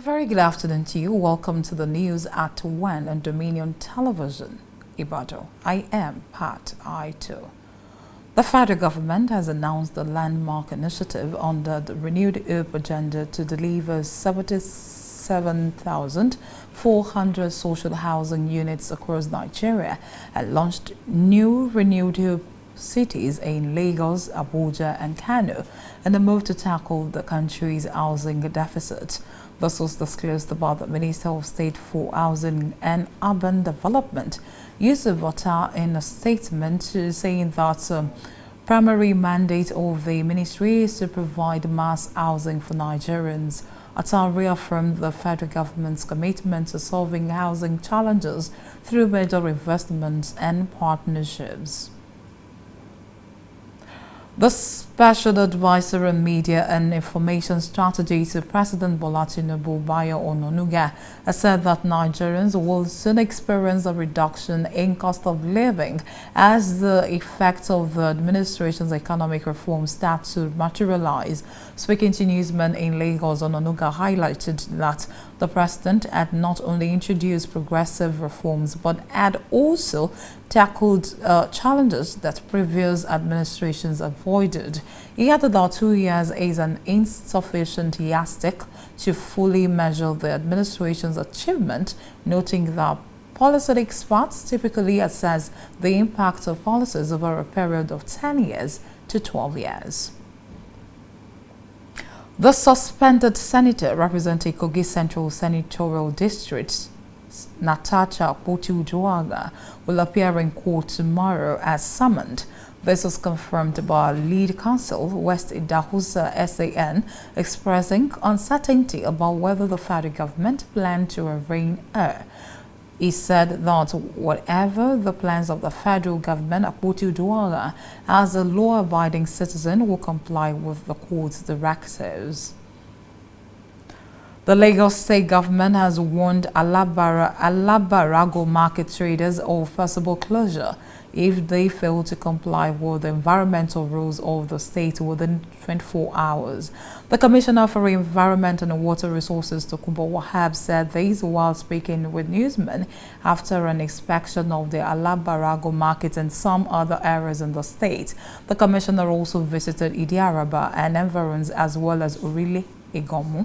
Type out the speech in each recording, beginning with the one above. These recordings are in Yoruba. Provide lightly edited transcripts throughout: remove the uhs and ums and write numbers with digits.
A very good afternoon to you. Welcome to the news at 1 on Dominion Television, Ibadan. I am Pat Aito. The federal government has announced the landmark initiative under the Renewed Hope agenda to deliver 77,400 social housing units across Nigeria and launched new Renewed Hope cities in Lagos, Abuja and Kano in a move to tackle the country's housing deficit. This was disclosed by the Minister of State for Housing and Urban Development, Yusuf Atta, in a statement saying that primary mandate of the ministry is to provide mass housing for Nigerians. Atta reaffirmed the federal government's commitment to solving housing challenges through major investments and partnerships. The Special Advisor on Media and Information Strategy to President Bola Tinubu, Bayo Ononuga, has said that Nigerians will soon experience a reduction in cost of living as the effects of the administration's economic reforms start to materialize. Speaking to newsmen in Lagos, Ononuga highlighted that the president had not only introduced progressive reforms but had also tackled challenges that previous administrations avoided. He added that 2 years is an insufficient yardstick to fully measure the administration's achievement, noting that policy experts typically assess the impact of policies over a period of 10 years to 12 years. The suspended senator representing Kogi Central Senatorial District, Natasha Akpoti-Uduaghan, will appear in court tomorrow as summoned. This was confirmed by lead counsel West Idahusa SAN, expressing uncertainty about whether the federal government planned to arraign her. He said that whatever the plans of the federal government, Akpoti-Uduaghan, as a law-abiding citizen, will comply with the court's directives. The Lagos State government has warned Alabarago market traders of possible closure if they fail to comply with the environmental rules of the state within 24 hours. The Commissioner for Environment and Water Resources, Tokunbo Wahab, said this while speaking with newsmen after an inspection of the Alabarago market and some other areas in the state. The Commissioner also visited Idi-Araba and environs as well as Urile Igomu.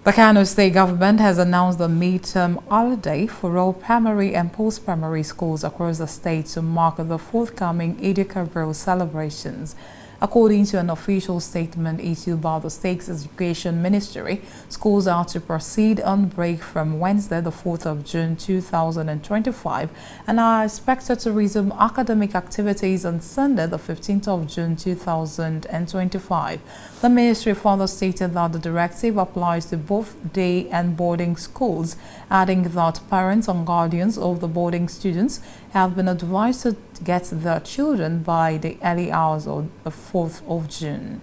The Kano State government has announced the midterm holiday for all primary and post-primary schools across the state to mark the forthcoming Eid-el-Kabir celebrations. According to an official statement issued by the state's Education Ministry, schools are to proceed on break from Wednesday, the 4th of June 2025, and are expected to resume academic activities on Sunday, the 15th of June 2025. The ministry further stated that the directive applies to both day and boarding schools, adding that parents and guardians of the boarding students have been advised to get their children by the early hours of the 4th of June.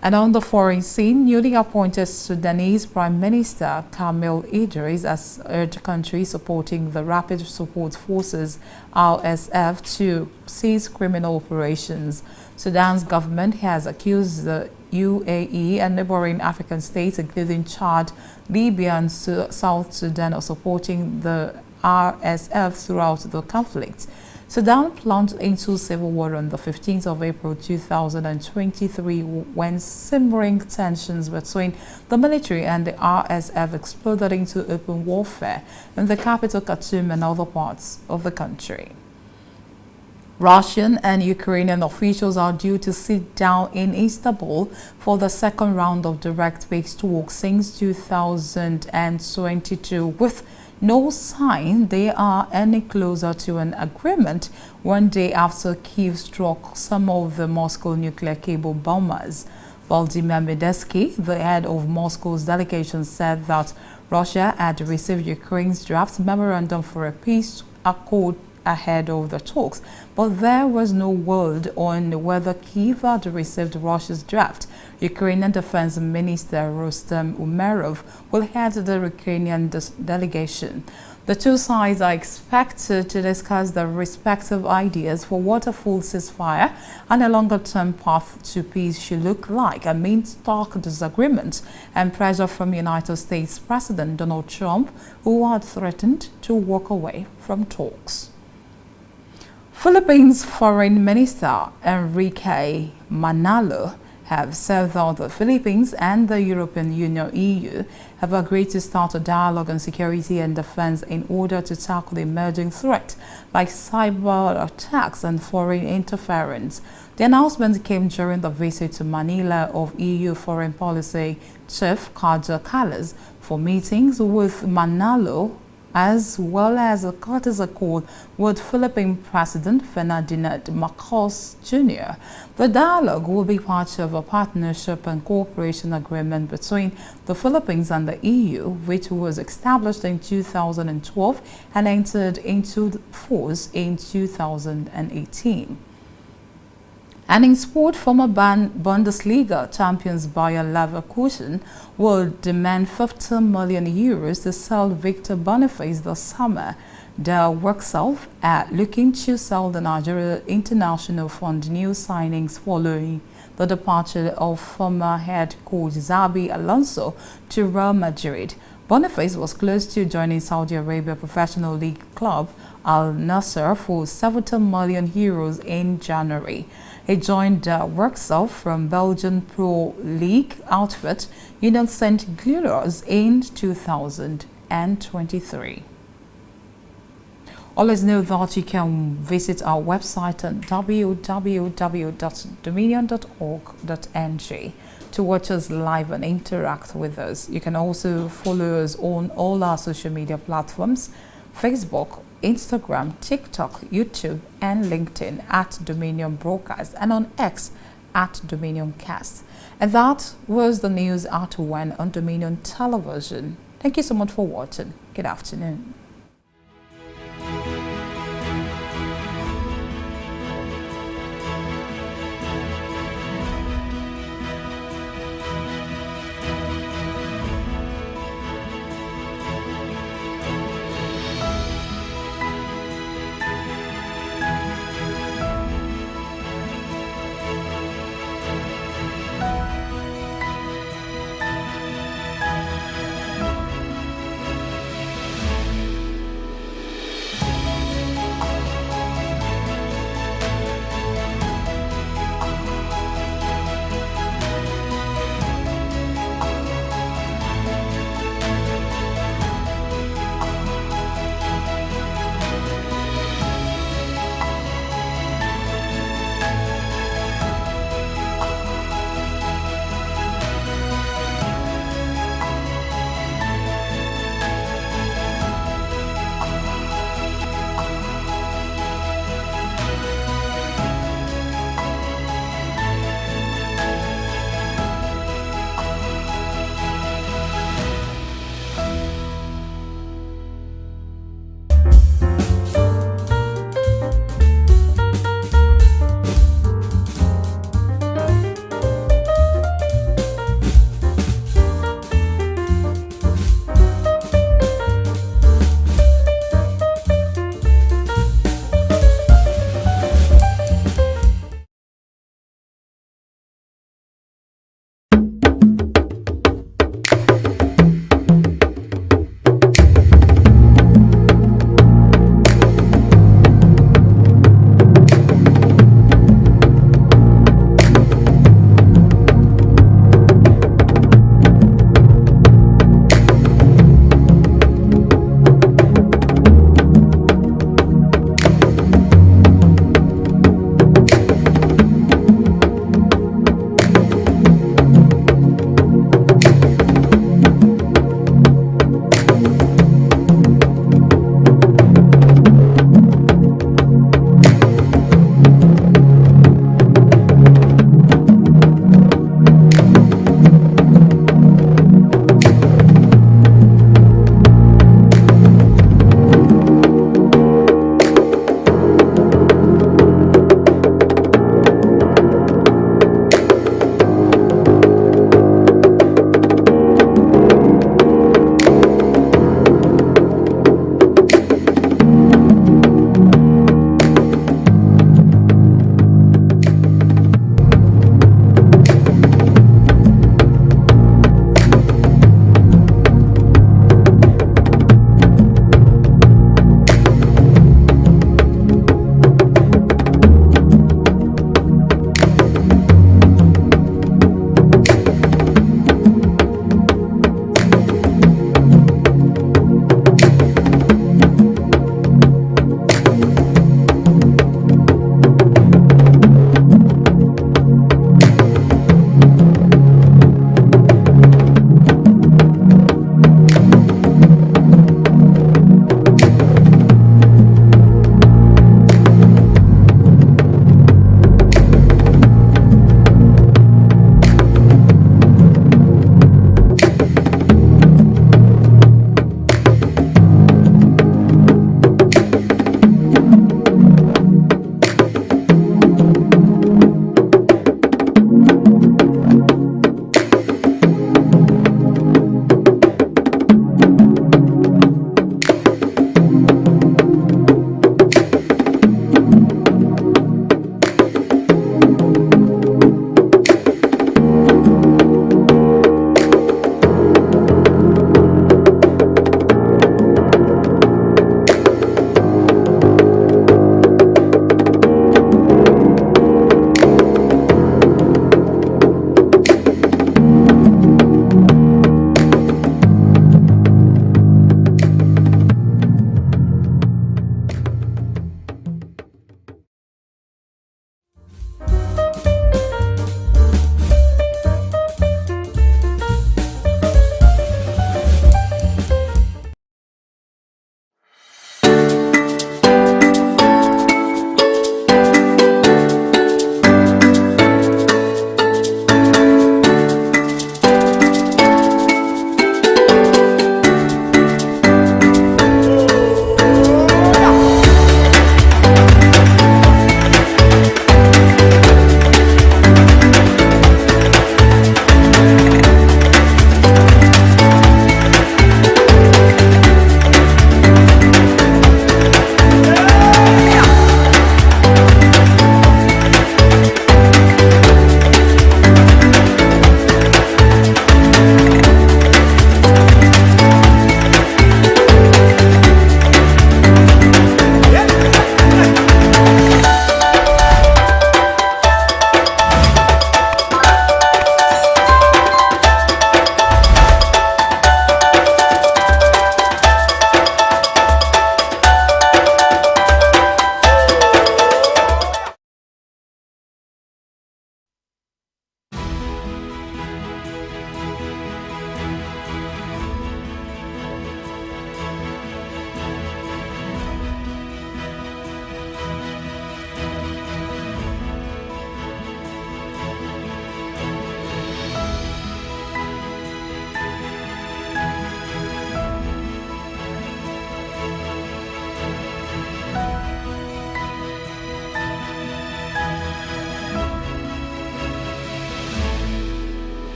And on the foreign scene, newly appointed Sudanese Prime Minister Kamel Idris has urged countries supporting the Rapid Support Forces RSF to cease criminal operations. Sudan's government has accused the UAE and neighboring African states, including Chad, Libya and South Sudan, of supporting the RSF throughout the conflict. Sudan plunged into civil war on the 15th of April 2023 when simmering tensions between the military and the RSF exploded into open warfare in the capital Khartoum and other parts of the country. Russian and Ukrainian officials are due to sit down in Istanbul for the second round of direct peace talks since 2022, with no sign they are any closer to an agreement 1 day after Kyiv struck some of the Moscow nuclear cable bombers. Vladimir Medensky, the head of Moscow's delegation, said that Russia had received Ukraine's draft memorandum for a peace accord ahead of the talks, but there was no word on whether Kyiv had received Russia's draft. Ukrainian Defense Minister Rustem Umerov will head the Ukrainian delegation. The two sides are expected to discuss their respective ideas for what a full ceasefire and a longer-term path to peace should look like amid stark disagreements and pressure from United States President Donald Trump, who had threatened to walk away from talks. Philippines Foreign Minister Enrique Manalo have said that the Philippines and the European Union (EU) have agreed to start a dialogue on security and defense in order to tackle emerging threats like cyber attacks and foreign interference. The announcement came during the visit to Manila of EU Foreign Policy Chief Kaja Kallas for meetings with Manalo, as well as a courtesy call with Philippine President Ferdinand Marcos Jr. The dialogue will be part of a partnership and cooperation agreement between the Philippines and the EU, which was established in 2012 and entered into force in 2018. And in sport, former Bundesliga champions Bayer Leverkusen will demand 50 million euros to sell Victor Boniface this summer. The works are looking to sell the Nigeria International Fund new signings following the departure of former head coach Xabi Alonso to Real Madrid. Boniface was close to joining Saudi Arabia professional league club Al Nassr for 70 million euros in January. He joined Worksel from Belgian Pro League outfit Union Saint Gilloise in 2023. Always know that you can visit our website at www.dominion.org.ng to watch us live and interact with us. You can also follow us on all our social media platforms: Facebook, Instagram, TikTok, YouTube, and LinkedIn at Dominion Broadcast, and on X at Dominion Cast. And that was the news at 1 on Dominion Television. Thank you so much for watching. Good afternoon.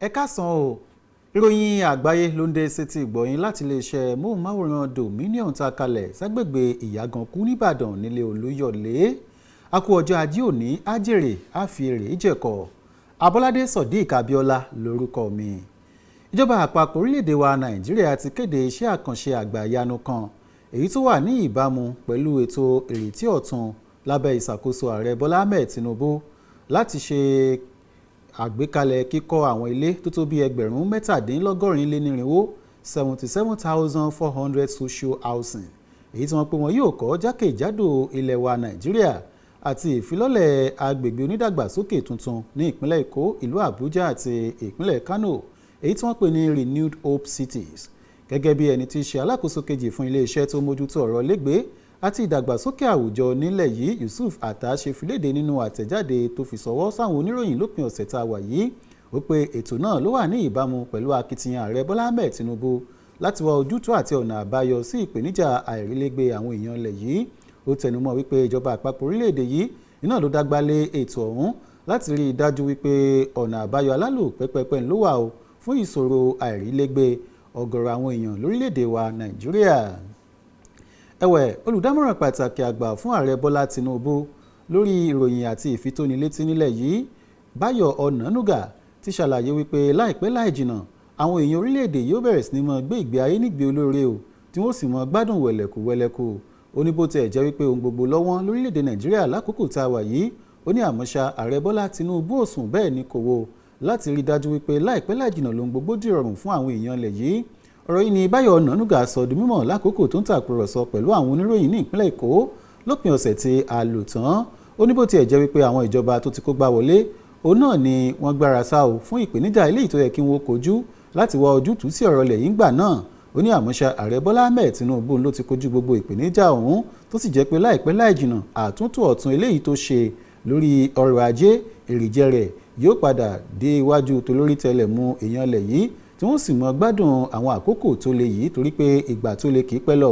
Ẹ káàsán o, ìròyìn àgbáyé ló ń dé sétí ìgbọ̀yìn láti iléeṣẹ́ móhùnmáwòrán Dominion tá a kalẹ̀ ságbègbè Ìyàgànkú nìbàdàn nílé Olúyọ̀lé. A kú ọjọ́ ajé òní ájèrè àfìrè jẹ̀kọ̀. Abọ́ládé Sodiq Abíọ́lá lórúkọ mi. Ìjọba àpapọ̀ orílẹ̀-èdè wa Nàìjíríà ti kéde iṣẹ́ àkànṣe àgbàyanu kan èyí tó wà ní ìbámu pẹ̀lú ètò ìrètí ọ̀tun lábẹ́ ìṣàkóso ààrẹ Bọ́lá Ahmed Tinubu láti ṣe àgbékalẹ̀ kíkọ́ àwọn ilé tó tó bí 1,747,400 social housing èyí tí wọ́n pé wọn yóò kọ́ jákèjádò ilẹ̀ wa Nàìjíríà àti ìfilọ́lẹ̀ agbègbè onídàgbàsókè tuntun ní ìpínlẹ̀ Èkó, ìlú Àbújá àti ìpínlẹ̀ Kano èyí tí wọ́n pè ní Renewed Hope Cities. Gẹ́gẹ́ bí ẹni tí í ṣe alákòóso kejì fún iléeṣẹ́ tó mójútó ọ̀rọ̀ lẹ́gbẹ̀ẹ́ àti ìdàgbàsókè àwùjọ nílẹ̀ yìí Yusuf Atta ṣe filéde nínú àtẹ̀jáde tó fi ṣọwọ́ sáwọn oníròyìn lópin ọ̀sẹ̀ tá a wà yìí ó pé ètò náà ló wà ní ìbámu pẹ̀lú akitiyan ààrẹ Bọ́lá Ahmed Tinubu láti wá ojútùú àti ọ̀nà àbáyọ sí ìpèníjà àìrílégbé àwọn èèyàn ilẹ̀ yìí. Ó tẹnumọ́ wípé ìjọba àpapọ̀ orílẹ̀-èdè yìí iná ló dágbálé ètò ọ̀hún láti rí i dájú wípé ọ̀nà àbáyọ alálò pẹ́pẹ́pẹ́ ló wà o fún ìṣòro àìrílégbé ọ̀gọ̀rọ̀ àwọn èèyàn lórílẹ̀-èdè wa Nàìjíríà. Ẹ̀wẹ̀, olùdámọ̀ràn pàtàkì àgbà fún ààrẹ Bọ́lá Tinubu lórí ìròyìn àti ìfitónilétí nílẹ̀ yìí Báyọ̀ Ọ̀nànúgà ti ṣàlàyé wípé láìpẹ́ láìjìnà àwọn èèyàn orílẹ̀-èdè yóò bẹ̀rẹ̀ sí ní mọ gbé ìgbé ayé nígbé olóore o tí wọ́n sì mọ gbádùn wẹ̀lẹ̀kù ó ní bó tiẹ̀ jẹ́ wípé ohun gbogbo lọ́wọ́n lórílẹ̀-èdè Nàìjíríà lákòókò tá a wà yìí ó ní àmọ́ṣá ààrẹ Bọ́lá Tinubu ò sùn bẹ́ẹ̀ ni kò wò láti rí dájú wípé láìpẹ́ láìjìnà lohun gbogbo dìrọ̀rùn fún àwọn èèyàn ilẹ̀ yìí. Ọ̀rọ̀ yìí ni Báyọ̀ Ọ̀nànúgà sọ di mímọ̀ lákòókò tó ń tàkúrọ̀sọ pẹ̀lú àwọn oníròyìn ní ìpínlẹ̀ Èkó lópin ọ̀sẹ̀ tí a lò tán. Ó ní bó tiẹ̀ jẹ́ wípé àwọn ìjọba tó ti kó gbá wọlé òun náà ni wọ́n gbára sá o fún ìpèníjà eléyìí tó yẹ kí wọ́n kojú láti wá ojútùú sí ọ̀rọ̀ ilẹ̀ yìí ńgbà náà. Ó ní àmọ́ṣá ààrẹ Bọ́lá Ahmed Tinubu ló ti kojú gbogbo ìpèníjà ọ̀hún tó sì jẹ́ pé láìpẹ́ láìjìnà àtúntò ọ̀tun eléyìí tó ṣe lórí ọrọ̀ ajé èrìjẹ rẹ̀ yóò padà dé iwájú tolórí tẹlẹ̀mú èèyàn ilẹ̀ yìí tí wọ́n sì mọ gbádùn àwọn àkókò tó le yìí torí pé ìgbà tó le kì í pẹ́ lọ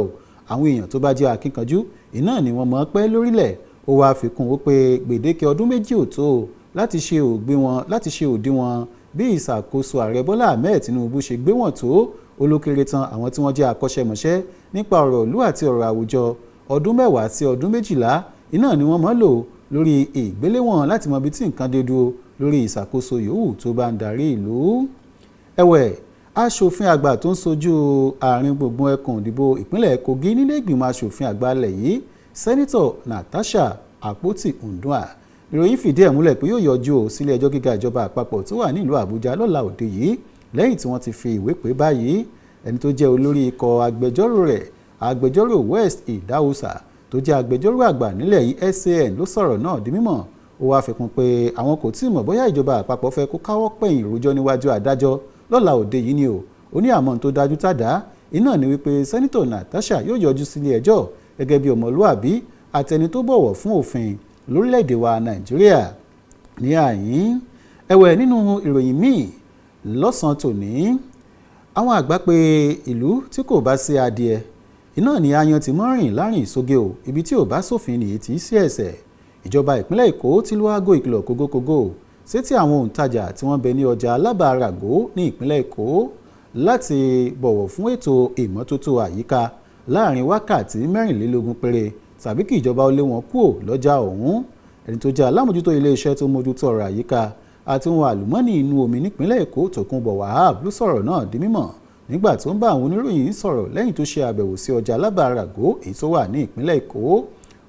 àwọn èèyàn tó bá jẹ́ akínkanjú iná ni wọ́n mọ̀ pẹ́ lórílẹ̀. Ó wáá fi kún ó pé gbèdéke ọdún méjì ò tó láti ṣe òdiwọ̀n bí ìṣàkóso ààrẹ Bọ́lá Ahmed Tinubu ṣe gbé wọn tó olókèrè tán àwọn tí wọ́n jẹ́ akọ́ṣẹ́mọṣẹ́ nípa ọ̀rọ̀ ìlú àti ọ̀rọ̀ àwùjọ ọdún 10 sí ọdún 12 iná ni wọ́n mọ̀ lò lórí ìgbéléwọ̀n láti mọ ibi tí nǹkan dé dúró lórí ìṣàkóso yòówù tó bá ń darí ìlú. Ẹ̀wẹ̀, aṣòfin àgbà tó ń sojú àárín gbùngbùn ẹkùn ìdìbò ìpínlẹ̀ Kogi nílé ìgbìmọ̀ aṣòfin àgbà ilẹ̀ yìí Sẹ́nítọ̀ Natasha Akpoti-Nduah ìròyìn fìdí ẹ̀ múlẹ̀ pé yóò yọjú sílé ẹjọ́ gíga ìjọba àpapọ̀ tó wà nílùú Àbújá lọ́la òde yìí lẹ́yìn tí wọ́n ti fi ìwé pè báyìí. Ẹni tó jẹ́ olórí ikọ̀ agbẹjọ́rò rẹ̀ agbẹjọ́rò West Idahosa tó jẹ́ agbẹjọ́rò àgbà nílẹ̀ yìí SAN ló sọ̀rọ̀ náà di mímọ̀. Ó wáá fi kún pé àwọn kò tí ì mọ̀ bóyá ìjọba àpapọ̀ fẹ́ kó káwọ́ pẹ̀yìn ìròjọ́ níwájú adájọ́ lọ́la òde yìí ni o. Ó ní àmọ́ tó dájú tàdá iná ni wípé Sẹ́nítọ̀ Natasha yóò yọjú sílé ẹjọ́ gẹ́gẹ́ bí ọmọlúàbí àtẹni tó bọ̀wọ̀ fún òfin lórílẹ̀‐èdè wa Nàìjíríà. Ní àyín ẹ̀wẹ̀ nínú ìròyìn míì lọ́sàn-án tòní àwọn àgbà pé ìlú tí kò bá sí adìẹ iná ni ayan ti mọ́ rìn lárìn sóge o ibi tí ò bá sófin nìyí tí í sí ẹ̀ṣẹ̀. Ìjọba ìpínlẹ̀ Èkó ti lu aago ìkìlọ̀ kógókógó sétí àwọn òǹtajà tí wọ́n bẹ ní ọjà Alábàáràgó ní ìpínlẹ̀ Èkó láti bọ̀wọ̀ fún ètò ìmọ́tótó àyíká láàrin wákàtí 24 péré tàbí kí ìjọba ó lé wọn kúò lọ́jà ọ̀hún. Ẹni tó jẹ́ alámòjútó iléeṣẹ́ tó mójútó ọ̀rọ̀ àyíká àti ohun àlùmọ́ọ́nì inú omi nípínlẹ̀ Èkó Tòkunbọ̀ Wahab ló sọ̀rọ̀ náà di mímọ̀ nígbà tó ń bá àwọn oníròyìn sọ̀rọ̀ lẹ́yìn tó ṣe àbẹ̀wò sí ọjà Alábàáràgó èyí tó wà ní ìpínlẹ̀ Èkó.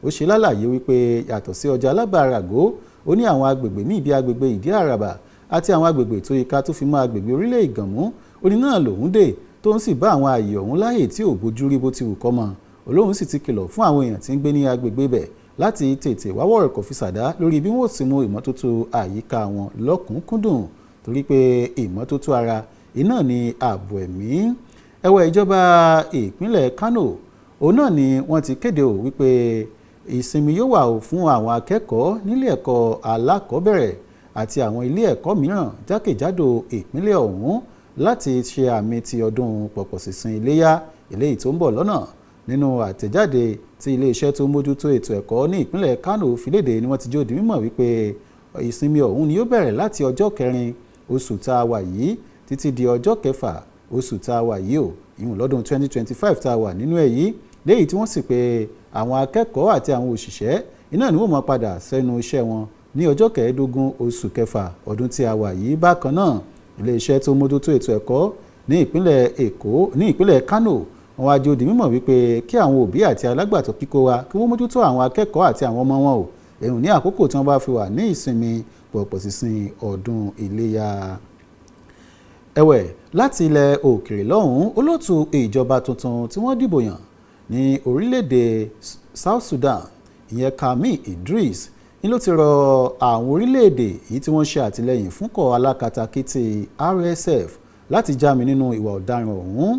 Ó ṣe lálàyé wípé yàtọ̀ sí ọjà Alábàáràgó ó ní àwọn agbègbè míì bíi agbègbè Ìdí Àràbà àti àwọn agbègbè tó yíká tó fi mọ́ agbègbè orílẹ̀ Ìgànmú ó ní náà lòún dé tó ń sì bá àwọn ààyè ọ̀hún láàyè tí ò bójú rí bó ti wù kọ́ mọ́. Olóhùn sì ti kìlọ̀ fún àwọn èèyàn tí ń gbé ní agbègbè bẹ̀ láti tètè wáwọ̀ rẹ̀ kọ̀fí sàdá lórí bí wọ́n sì mú ìmọ́tótó àyíká wọn lọ́kùnkúndùn torí pé ìmọ́tótó ara iná ni ààbò ẹ̀mí. Ẹ̀wẹ̀ ìjọba ìpínlẹ̀ Kano òun náà ni wọ́n ti kéde ò wípé ìsinmi yóò wà fún àwọn akẹ́kọ̀ọ́ nílé ẹ̀kọ́ alákọ̀ọ́bẹ̀rẹ̀ àti àwọn ilé ẹ̀kọ́ mìíràn jákèjádò ìpínlẹ̀ ọ̀hún láti ṣe àmì ti ọdún pọ̀pọ̀ṣìnṣìn iléyá eléyìí tó ń bọ̀ lọ́nà. Nínú àtẹ̀jáde tí iléeṣẹ́ tó mójútó ètò ẹ̀kọ́ ní ìpínlẹ̀ Kano fi léde ni wọ́n ti jó di mímọ̀ wípé ìsinmi ọ̀hún ni yóò bẹ̀rẹ̀ láti ọjọ́ 4 oṣù tá a wà yìí títí di ọjọ́ kẹfà oṣù tá a wà yìí o ìyún lọ́dún 2025 tá a wà nínú ẹ̀ yìí léyìí tí wọ́n sì pé àwọn akẹ́kọ̀ọ́ àti àwọn òṣìṣẹ́ iná ni wọ́n máa padà sẹ́nu iṣẹ́ wọn ní ọjọ́ kẹẹ̀ẹ́dógún oṣù kẹfà ọdún tí a wà yìí. Bákan náà iléeṣẹ́ tó mójútó ètò ẹ̀kọ́ ní ìpínlẹ̀ Èkó ní ìpínlẹ̀ Kánò wọ́n wá jẹ́ ó di mímọ̀ wípé kí àwọn òbí àti alágbàtọ́ kíkó wa kí wọ́n mójútó àwọn akẹ́kọ̀ọ́ àti àwọn ọmọ wọn o èyí ní àkókò tí wọ́n bá fi wà ní ìsinmi pọ̀pọ̀ sísìn ọdún iléyá. Ẹ̀wẹ̀ láti ilẹ̀ òkèèrè lọ́hùn-ún olóòtú ìjọba tuntun tí wọ́n dìbò yàn ní orílẹ̀-èdè South Sudan ìyẹn Kamil Idris ní ló ti rọ àwọn orílẹ̀-èdè èyí tí wọ́n ṣe àtìlẹ́yìn fúnkọ̀ alákatakítí RSF láti jámi nínú ìwà ọ̀daràn ọ̀hún.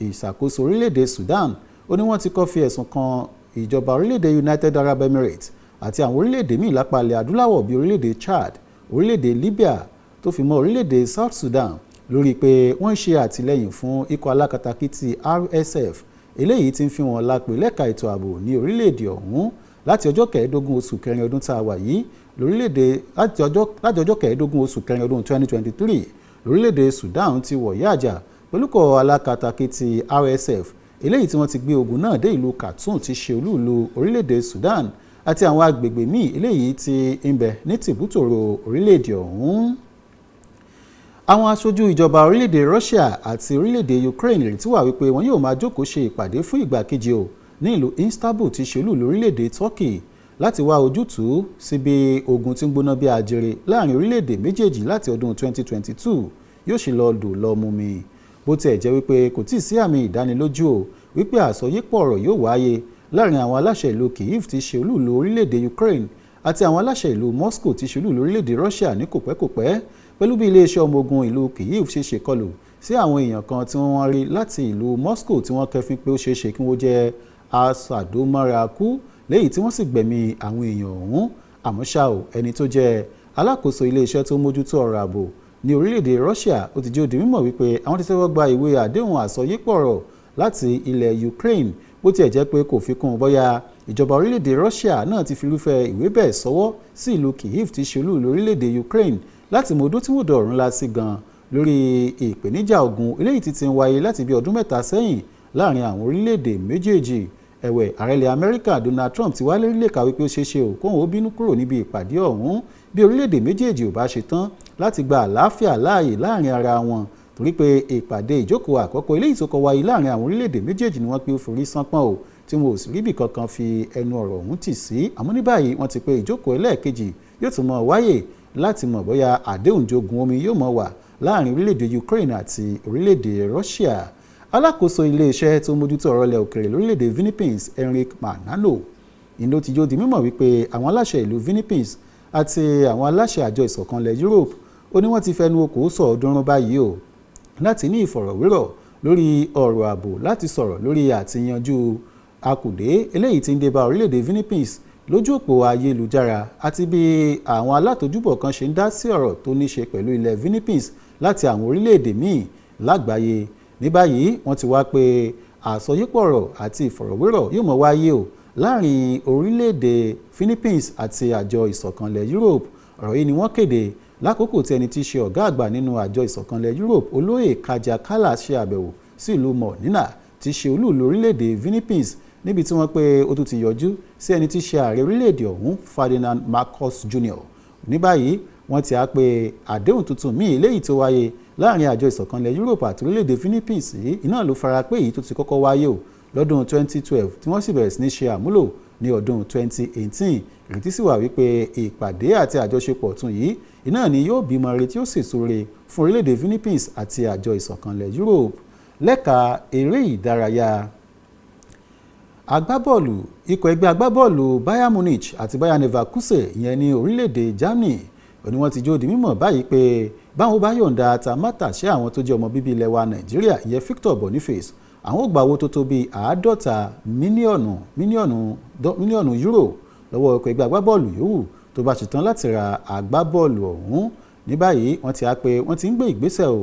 Ìṣàkóso orílẹ̀-èdè Sudan ó ní wọ́n ti kọ́ fi ẹ̀sùn kan ìjọba orílẹ̀-èdè United Arab Emirates àti àwọn orílẹ̀-èdè míì lápá ilẹ̀ adúláwọ̀ bíi orílẹ̀-èdè Chad orílẹ̀-èdè Libya tó fi mọ́ orílẹ̀-èdè South Sudan lórí pé wọ́n ń ṣe àtìlẹ́yìn fún ikọ̀ alákatakítí RSF eléyìí tí ń fi wọn lápè lẹ́ka ètò ààbò ní orílẹ̀-èdè ọ̀hún láti ọjọ́ kẹẹ̀ẹ́dógún oṣù kẹrin ọdún tá a wà yìí láti ọjọ́ kẹẹ̀ẹ́dógún oṣù kẹrin ọdún 2023 lórílẹ̀-èdè Sudan ti wọ̀yá àjà pẹ̀lúkọ̀ alákatakítí RSF eléyìí tí wọ́n ti gbé ogun náà dé ìlú Khartoum tí ṣe olú-ìlú orílẹ̀-èdè Sudan àti àwọn agbègbè míì eléyìí tí ń bẹ ní tìbútòrò orílẹ̀-èdè ọ̀hún. Àwọn aṣojú ìjọba orílẹ̀-èdè Russia àti orílẹ̀-èdè Ukraine retí wà wípé wọn yóò máa jókòó ṣe ìpàdé fún ìgbà kejì o ní ìlú Istanbul tí ṣe olú-ìlú orílẹ̀-èdè Turkey láti wá ojútùú sí bí ogun tí ń gbóná bí ajere láàrin orílẹ̀-èdè méjèèjì láti ọdún 2022 yóò ṣe lọ dò lọ mú mi. Bó tiẹ̀ jẹ́ wípé kò tíì sí àmì ìdánilójú o wípé àsọyépọ̀ ọ̀rọ̀ yóò wáyé láàrin àwọn aláṣẹ ìlú Kyiv tí ṣe olú-ìlú orílẹ̀-èdè Ukraine àti àwọn aláṣẹ ìlú Moscow tí ṣe olú-ìlú orílẹ̀-èdè Russia ní kòpẹ́kòpẹ́ pẹ̀lú bí iléeṣẹ́ ọmọ ogun ìlú Kyiv ṣe ṣèkọlù sí àwọn èèyàn kan tí wọ́n rí láti ìlú Moscow tí wọ́n kẹ́fín pé ó ṣeé ṣe kí wọ́n jẹ́ aṣàdómárakú léyìí tí wọ́n sì gbẹ̀mí àwọn èèyàn ọ̀hún. Àmọ́ ṣá o ẹni tó jẹ́ alákòóso iléeṣẹ́ tó mójútó ọ̀rọ̀ ààbò ní orílẹ̀-èdè Russia ó ti jẹ́ ó di mímọ̀ wípé àwọn ti tẹ́wọ́ gba ìwé àdéhùn àsọyépọ̀ ọ̀rọ̀ láti ilẹ̀ Ukraine bó tiẹ̀ jẹ́ pé kò fi kún un bóyá ìjọba orílẹ̀-èdè Russia náà ti fi irúfẹ́ ìwé bẹ́ẹ̀ sọwọ́ sí ìlú Kyiv tí ṣe olú orílẹ̀-èdè Ukraine láti mọ odó tí wọ́n dọ̀rùn la sí gan lórí ìpèníjà ogun eléyìí tí ti ń wáyé láti bí ọdún mẹ́ta sẹ́yìn láàrin àwọn orílẹ̀-èdè méjèèjì. Ẹ̀wẹ̀ ààrẹ ilẹ̀ Amẹ́ríkà Donald Trump ti wá lérílẹ̀ka wípé ó ṣeé ṣe kóhun ó bínú kúrò níbi ìpàdé ọ̀hún bí orílẹ̀-èdè méjèèjì ò bá ṣe tán láti gba àlàáfíà láàyè láàrin ara wọn torí pé ìpàdé ìjókòó àkọ́kọ́ eléyìí tó kọ́ wáyé láàrin àwọn orílẹ̀-èdè méjèèjì ni wọ́n pé ó forí sánpọ́n o tí wọn ò sì ríbì kankan fi ẹnu ọ̀rọ̀ ọ̀hún tì sí. Àmọ́ ní báyìí wọ́n ti pé ìjókòó ẹlẹ́ẹ̀kejì yóò tún mọ̀ wáyé láti mọ̀ bóyá àdéhùn jogun omi yóò mọ̀ wà láàrin orílẹ̀-èdè Ukraine àti orílẹ̀-èdè Russia. Alákòóso iléeṣẹ́ tó mójútó ọ̀rọ̀ ilẹ̀ òkèèrè lórílẹ̀-èdè Philippines Enrique Manano ìlú ti jó di mímọ̀ wípé àwọn aláṣẹ ìlú Philippines àti àwọn aláṣẹ àjọ ìṣọ̀kanlẹ̀ Europe ó ní wọ́n ti fẹnu okòó sọ ọ̀ọ́dúnrún báyìí o láti ní ìfọ̀rọ̀wérọ̀ lórí ọ̀rọ̀ ààbò láti sọ̀rọ̀ lórí àtiyanjú akùdé eléyìí tí ń dé bá orílẹ̀-èdè Philippines lójú òpó ayélujára àti bí àwọn alátojúbọ̀ kan ṣe ń dá sí ọ̀rọ̀ tó ní ṣe pẹ̀lú ilẹ̀ Philippines láti àwọn orílẹ̀-èdè míì lágbàáyé. Ní báyìí wọ́n ti wá pé àsọyépọ̀ ọ̀rọ̀ àti ìfọ̀rọ̀wérọ̀ yóò mọ̀ wáyé o láàrin orílẹ̀-èdè Philippines àti àjọ ìṣọ̀kanlẹ̀ Europe. Ọ̀rọ̀ yìí ni wọ́n kéde lákòókò tí ẹni tí í ṣe ọ̀gá àgbà nínú àjọ ìṣọ̀kanlẹ̀ Europe olóyè Kaja Kallas ṣe àbẹ̀wò sí ìlú Manila tí í ṣe olú-ìlú orílẹ̀-èdè Philippines níbi tí wọ́n pé ó tún ti yọjú sí ẹni tí í ṣe ààrẹ orílẹ̀-èdè ọ̀hún Ferdinand Marcos Jr. Ní báyìí wọ́n ti á pé àdéhùn tuntun míì eléyìí tó wáyé láàrin àjọ ìṣọ̀kanlẹ̀ Europe àti orílẹ̀-èdè Philippines yìí iná ló fara pé èyí tó ti kọ́kọ́ wáyé o lọ́dún 2012 tí wọ́n sì bẹ̀rẹ̀ sí ní ṣe àmúlò ní ọdún 2018. Ìrètí sì wà wípé ìpàdé àti àjọṣepọ̀ tún yìí iná ni yóò bímọ re tí ó sì sóore fún orílẹ̀-èdè Philippines àti àjọ ìṣọ̀kanlẹ̀ Europe. Lẹ́ka eré ìdárayá agbábọ́ọ̀lù ikọ̀ ẹgbẹ́ agbábọ́ọ̀lù Bayern Munich àti Bayer Leverkusen ìyẹn ní orílẹ̀-èdè Germany òní wọ́n ti jó di mímọ̀ báyìí pé báwọn bá yọ̀ǹda àtàmátàṣe àwọn tó jẹ́ ọmọ bíbí ilẹ̀ wa Nàìjíríà ìyẹn Victor Boniface àwọn ò gba owó tó tó bíi 50 mílíọ̀nù euro lọ́wọ́ ikọ̀ ẹgbẹ́ agbábọ́ọ̀lù yòówù tó bá ṣetán láti ra agbábọ́ọ̀lù ọ̀hún. Ní báyìí wọ́n ti á pé wọ́n ti ń gbé ìgbésẹ̀ o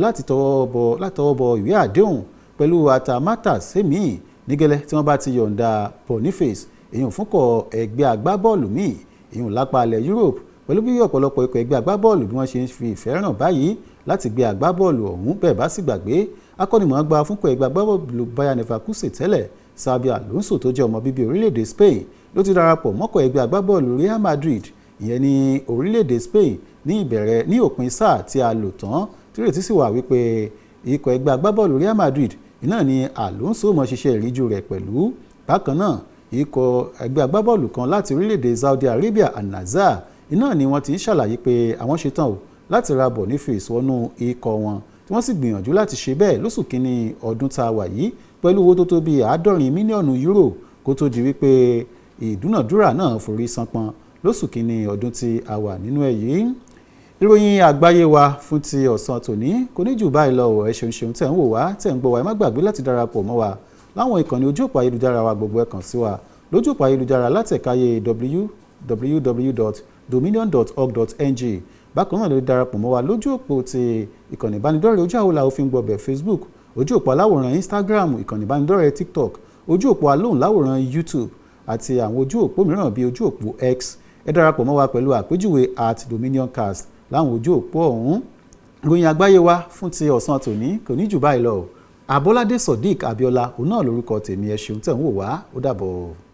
láti tọwọ́ bọ ìwé àdéhùn pẹ̀lú àtàmátàṣe míì nígẹ́lẹ́ tí wọ́n bá ti yọ̀ǹda Boniface èyàn fúnkọ̀ ẹgbẹ́ agbábọ́ọ̀lù míì èyàn lápá ilẹ̀ Europe pẹ̀lú bí ọ̀pọ̀lọpọ̀ ikọ̀ ẹgbẹ́ agbábọ́ọ̀lù bí wọ́n ṣe ń fi ìfẹ́ hàn báyìí láti gbé agbábọ́ọ̀lù ọ̀hún. Bẹ́ẹ̀ bá sì gbàgbé akọ́nimọ̀ọ́gbá fúnkọ̀ ẹgbẹ́ agbábọ́ọ̀lù Bayer Leverkusen tẹ́lẹ̀ Xabi Alonso tó jẹ́ ọmọ bíbí orílẹ̀-èdè Spain ló ti darapọ̀ mọ́kọ̀ ẹgbẹ́ agbábọ́ọ̀lù Real Madrid ìyẹn ní orílẹ̀-èdè Spain ní òpin sáà tí a lò tán tírètí sì wà wípé ikọ̀ ẹgbẹ́ agbábọ́ọ̀lù Real Madrid iná ni Alonso mọ̀ ṣiṣẹ́ ìríjú rẹ̀ pẹ̀lú. Bákan náà ikọ̀ ẹgbẹ́ agbábọ́ọ̀lù kan láti orílẹ̀-èdè Saudi Arabia Al-Nassr iná ni wọ́n ti ń ṣàlàyé pé àwọn ṣetán o láti ra Boniface wọnú ikọ̀ wọn tí wọ́n sì gbìyànjú láti ṣe bẹ́ẹ̀ lóṣù kínní ọdún tá a wà yìí pẹ̀lú owó tó tó bíi 70 mílíọ̀nù euro kó tó di wípé ìdúnàdúrà náà forí sanpọn lóṣù kínní ọdún tí a wà nínú ẹ̀ yìí. Ìròyìn àgbáyé wa fún ti ọ̀sán tòní kò ní jù báyìí lọ ẹ ṣeun tẹ̀ ń wò wá tẹ̀ ń gbọ́ wá ẹ má gbàgbé láti darapọ̀ mọ́ wa láwọn ìkànnì ojú òpó ayélujára wa gbogbo ẹ kàn sí wa lójú òpó ayélujára látẹ̀káyé www.dominion.org.ng. Bákan náà lè darapọ̀ mọ́ wa lójú òpó ti ìkànnì ìbánidọ́rẹ̀ẹ́ ojú àwòlà òfin gbọ̀bẹ̀ Facebook, ojú òpó aláwòrán Instagram, ìkànnì ìbánidọ́rẹ̀ẹ́ TikTok, ojú òpó alóhùn láwòrán YouTube àti àwọn ojú òpó mìíràn bíi ojú òpó X. Ẹ darapọ̀ mọ́ wa pẹ̀lú àpèjúwe @dominioncast láwọn ojú òpó ọ̀hún. Ìròyìn àgbáyé wa fún ti ọ̀sán tòní kò ní jù báyìí lọ. Abọ́ládé Sodiq Abiola òun náà lórúkọ tèmi ẹ ṣeun tẹ̀ ń wò wá ó dàbọ̀.